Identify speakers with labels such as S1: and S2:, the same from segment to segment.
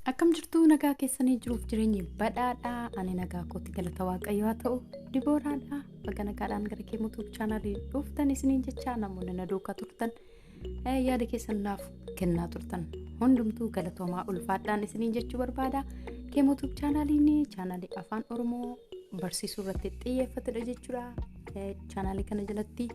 S1: Akkam jirtu nagaa keessanii jiruuf jireenyi badhaadhaa ani nagaa kootti galata waaqayyoo haa ta'u dibooraadhaa baga nagaadhaan gara kee YouTube chaanalii dhuftan isiniin jecha namoonni na duukaa turtan yaada keessan naaf kennaa turtan hundumtuu galatoomaa ulfaadhaan isiniin jechuu barbaada kee YouTube chaanalii Afaan Oromoo barsiisuu irratti xiyyeeffatedha jechuudha. Chaanalii kana jalatti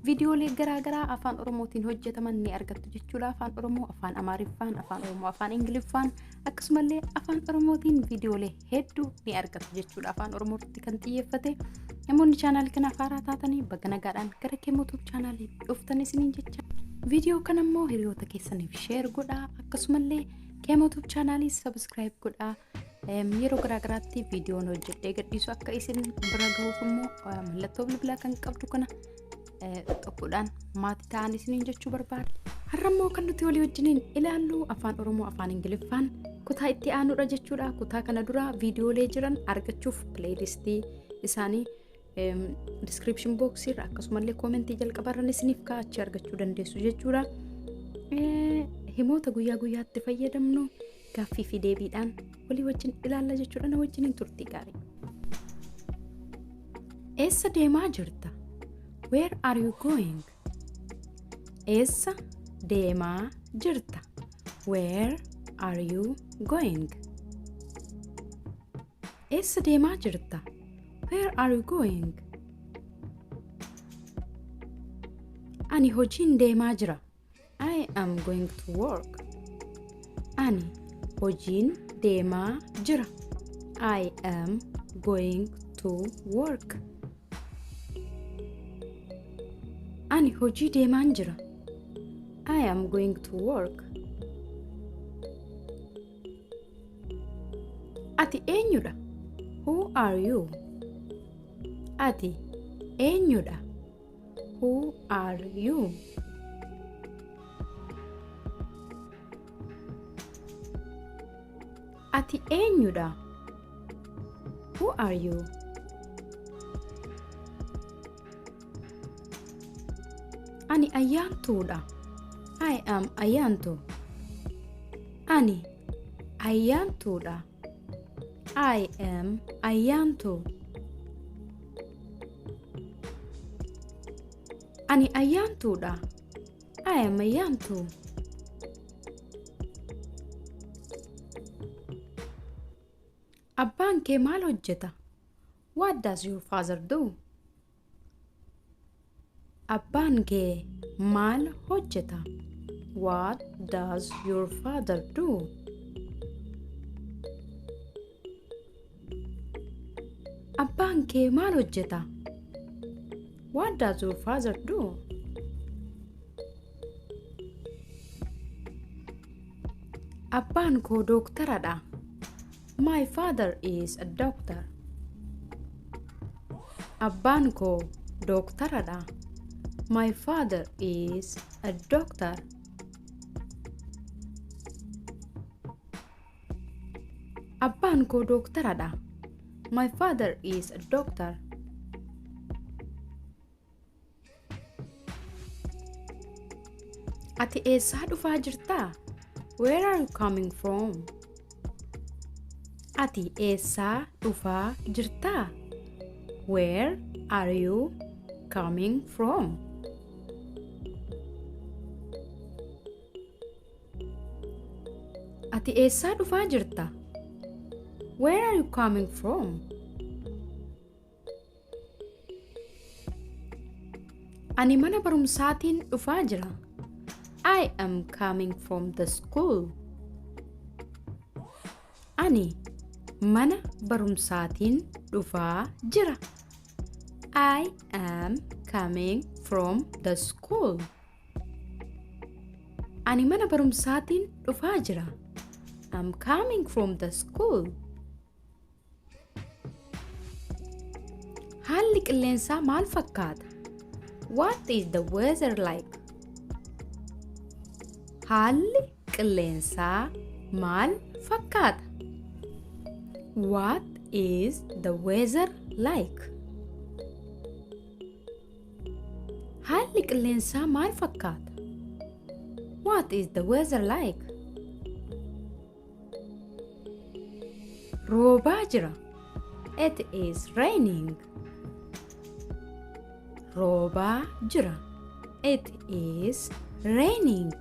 S1: viidiyoolee garaa Afaan Oromootiin hojjetaman ni argattu jechuudha. Afaan Oromoo, Afaan Amaariffaan, Afaan Oromoo, Afaan Ingiliffaan akkasumallee Afaan Oromootiin viidiyoolee hedduu ni argattu jechuudha. Afaan Oromootti kan xiyyeeffate namoonni chaanalii kana afaaraa taatanii baga nagaadhaan gara kee YouTube chaanalii dhuftan isiniin jecha. Viidiyoo kana immoo hiriyoota keessaniif share godhaa akkasumallee kee YouTube chaanalii subscribe godhaa. Yeroo garaagaraatti viidiyoon hojjedhee gadhiisu akka isin bira gahuuf immoo mallattoo bilbilaa kan qabdu kana tokkodhaan maatii ta'an isiniin jechuu barbaada. Har'a immoo kan nuti walii wajjiniin ilaallu Afaan Oromoo, Afaan Ingiliffaan kutaa itti aanuudha jechuudha. Kutaa kana dura viidiyoolee jiran argachuuf playlistii isaanii description box irra akkasumallee commentii jalqabarran isiniif kaa'achi argachuu dandeessu jechuudha. Himoota guyyaatti fayyadamnu gaaffii fi deebiidhaan walii wajjin ilaalla jechuudha. Na wajjiniin turtii gaarii. Eessa deemaa jirta? Where are you going? Eessa deemaa jirta? Where are you going? Eessa deemaa jirta? Where are you going? Ani hojiin deemaa jira. I am going to work. Ani hojiin deemaa jira. I am going to work. Ani hojii deemaan jira. I am going to work. Ati eenyudha? Who are you? Ati eenyudha? Who are you? Ati eenyudha? Who are you? Ani ayyaantuudha. I am ayyaantu. Ani ayyaantuudha. I am ayyaantu. Ani ayyaantuudha. I am ayyaantu. Abbaan kee maal hojjeta? What does your father do? Abbaan kee maal hojjeta? What does your father do? Abbaan kee maal hojjeta? What does your father do? Abbaan koo dooktaradha. My father is a doctor. Abbaan koo dooktaradha. My father is a doctor. Abbaan koo dooktaradha. My father is a doctor. Ati eessaa dhufaa jirtaa? Where are you coming from? Ati eessaa dhufaa jirtaa? Where are you coming from? Ati eessaa dhufaa jirta? Where are you coming from? Ani mana barumsaatiin dhufaa jira. I am coming from the school. Ani mana barumsaatiin dhufaa jira. I am coming from the school. Ani mana barumsaatiin dhufaa jira. I'm coming from the school. Haalli qilleensaa maal fakkaata? What is the weather like? Haalli qilleensaa maal fakkaata? What is the weather like? Haalli qilleensaa maal fakkaata? What is the weather like? Roobaa jira. It is raining. Roobaa jira. It is raining.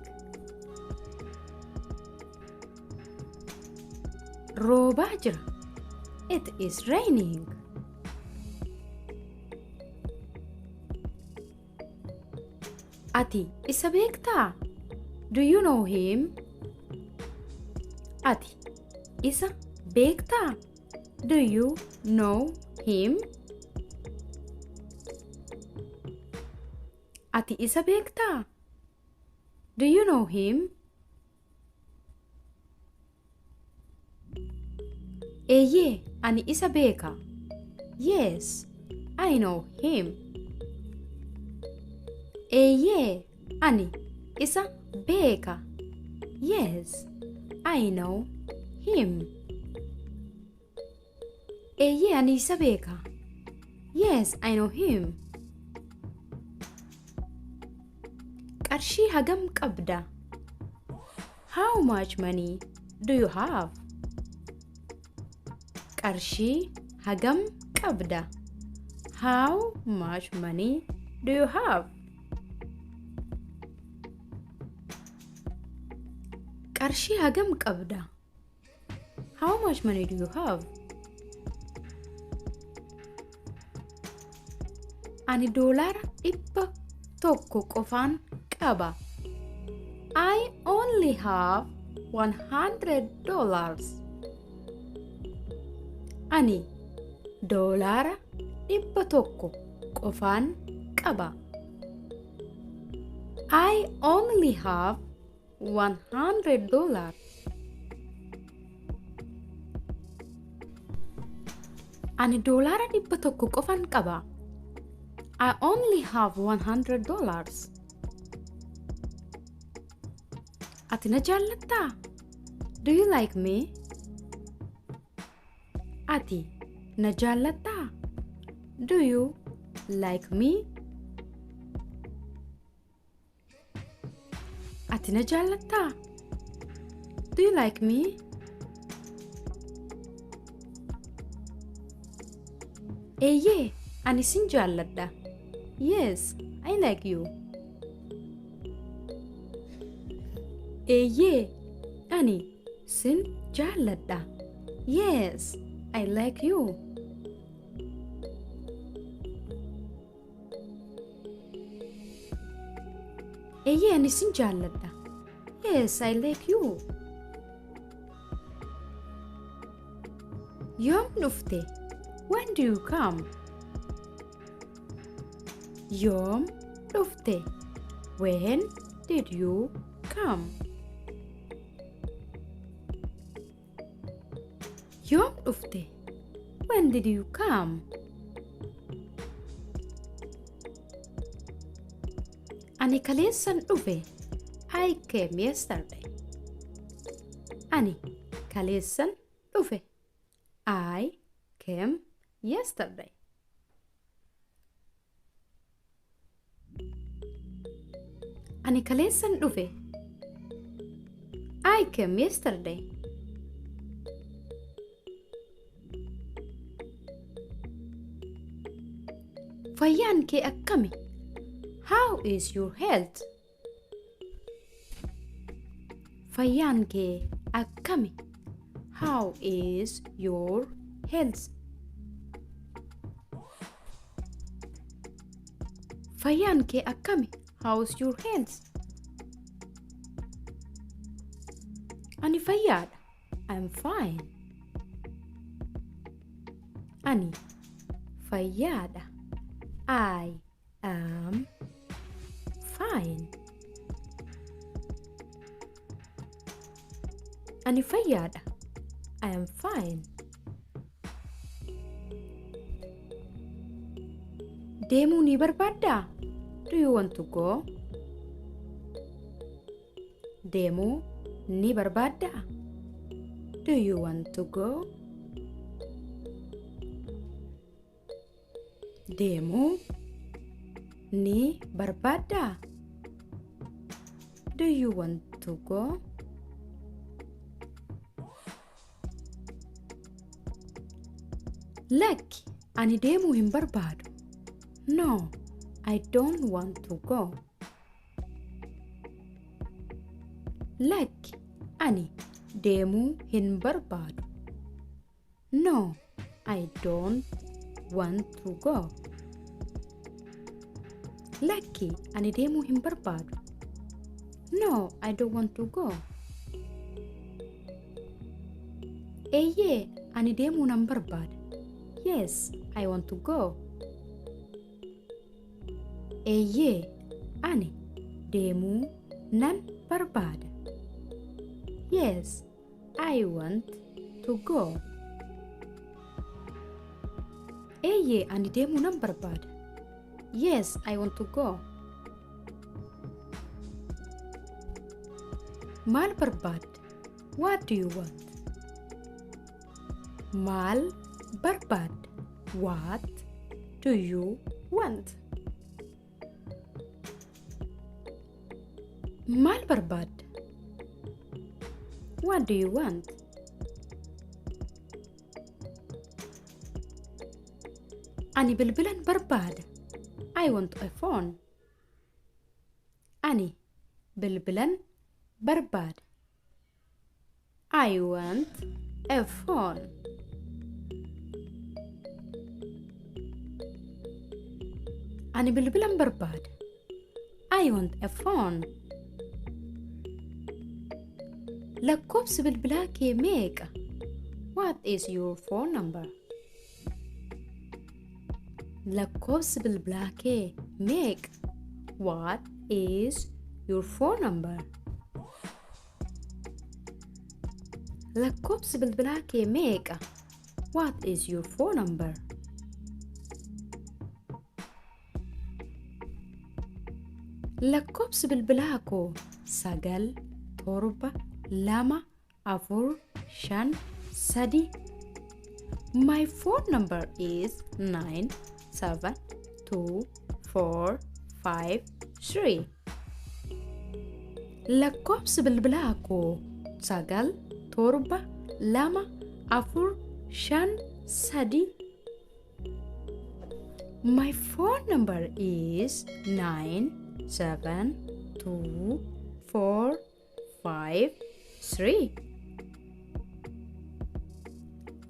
S1: Roobaa jira. It is raining. Ati isa beektaa? Do you know him? Ati isa beektaa? Do you know him? Ati isa beektaa? Do you know him? Eeyyee, ani isa beeka. Yes, I know him. Eeyyee, ani isa beeka. Yes, I know him. Eeyyee, ani isa beeka. Yes, I know him. Qarshii hagam qabda? How much money do you have? Qarshii hagam qabda? How much money do you have? Qarshii hagam qabda? How much money do you have? Ani doolaara 100 qofaan qaba. I only have $100. Ani doolaara 100 qofaan qaba. I only have $100. Ani doolaara 100 qofaan qaba. I only have $100. Ati na jaallattaa? Do you like me? Ati na jaallattaa? Do you like me? Ati na jaallattaa? Do you like me? Eeyyee, ani sin jaalladha. Yes, I like you. Eeyyee, ani sin jaalladha. Yes, I like you. Eeyyee, ani sin jaalladha. Yes, I like you. Yoom dhufte? When do you come? Yoom dhufte? When did you come? Yoom dhufte? When did you come? Ani kaleessan dhufe. I came yesterday. Ani kaleessan dhufe. I came yesterday. Ani kaleessan dhufe. I came yesterday. Fayyaan kee akkami? How is your health? Fayyaan kee akkami? How is your health? Fayyaan kee akkami? How's your health? Ani fayyaadha. I'm fine. Ani fayyaadha. I am fine. Ani fayyaadha. I am fine. Deemuu ni barbaaddaa? Do you want to go? Deemuu ni barbaaddaa? Do you want to go? Deemuu ni barbaaddaa? Do you want to go? Lakki, ani deemuu hin barbaadu. No, I don't want to go. Lakki, ani deemuu hin barbaadu. No, I don't want to go. Lakki, ani deemuu hin barbaadu. No, I don't want to go. Eeyyee, ani deemuu nan barbaada. Yes, I want to go. Eeyyee, ani deemuu nan barbaada. Yes, I want to go. Eeyyee, ani deemuu nan barbaada. Yes, I want to go. Maal barbaadda? What do you want? Maal barbaadda? What do you want? Maal barbaadda? What do you want? Ani bilbilan barbaada. I want a phone. Ani bilbilan barbaada. I want a phone. Ani bilbilan barbaada. I want a phone. Lakkoofsi bilbilaa kee meeqa? What is your phone number? Lakkoofsi bilbilaa kee meeqa? What is your phone number? Lakkoofsi bilbilaa kee meeqa? What is your phone number? Lakkoofsi bilbilaa koo 9 7 2 4 5 3. My phone number is 9 7 2 4 5 3. Lakkoofsi bilbilaa koo 9 7 2 4 5 3. My phone number is 9 7 2 4 5 3.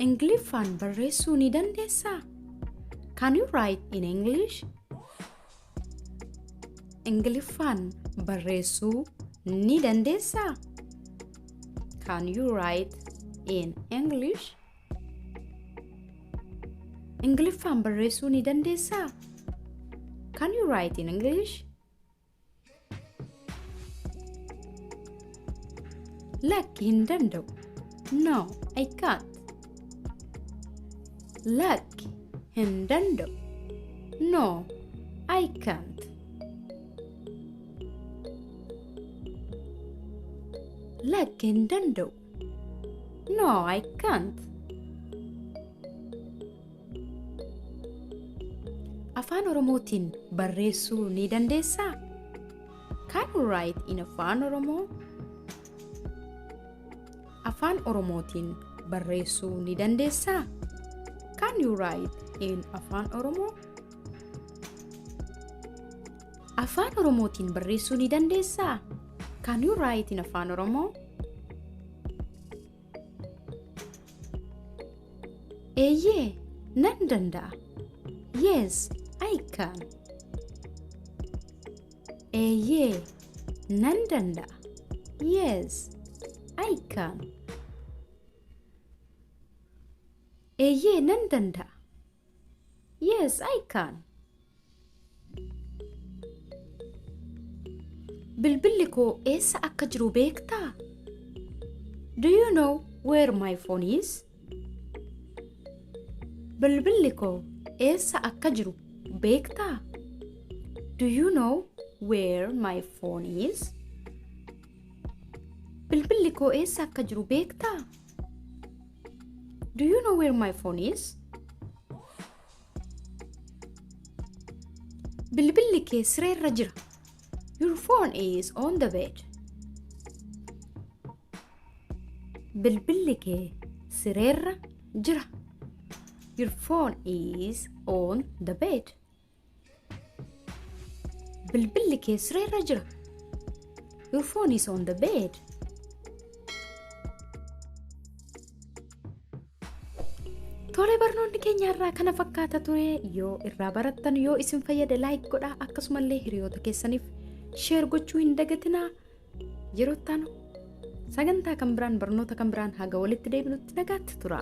S1: Ingiliffaan barreessuu ni dandeessaa? Can you write in English? Ingiliffaan barreessuu ni dandeessaa? Can you write in English? Ingiliffaan barreessuu ni dandeessaa? Can you write in English? Lakki hin danda'u. No, I can't. Lakki hin danda'u. No, I can't. Lakki hin danda'u. No, I can't. Afaan Oromootiin barreessuu ni dandeessaa? Can you write in Afaan Oromoo? Afaan Oromootiin barreessuu ni dandeessaa? Can you write in Afaan Oromoo? Afaan Oromootiin barreessuu ni dandeessaa? Can you write in Afaan Oromoo? Eeyyee, nan danda'a. Yes, I can. Eeyyee, nan danda'a. Yes, I can. Eeyyee, nan danda'a. Yes, I can. Bilbilli koo eessa akka jiru beektaa? Do you know where my phone is? Bilbilli koo eessa akka jiru beektaa? Do you know where my phone is? Bilbilli koo eessa akka jiru beektaa? Do you know where my phone is? Bilbilli kee sireerra jira. Your phone is on the bed. Bilbilli kee sireerra jira. Your phone is on the bed. Bilbilli kee sireerra jira. Your phone is on the bed. Tole barnoonni keenya irraa kana fakkaata ture. Yoo irraa barattan yoo isin fayyade like godhaa akkasumallee hiriyoota keessaniif share gochuu hin dagatinaa. Yeroo itti aanu sagantaa kan biraan barnoota kan biraan haga walitti deebinutti nagaatti tura.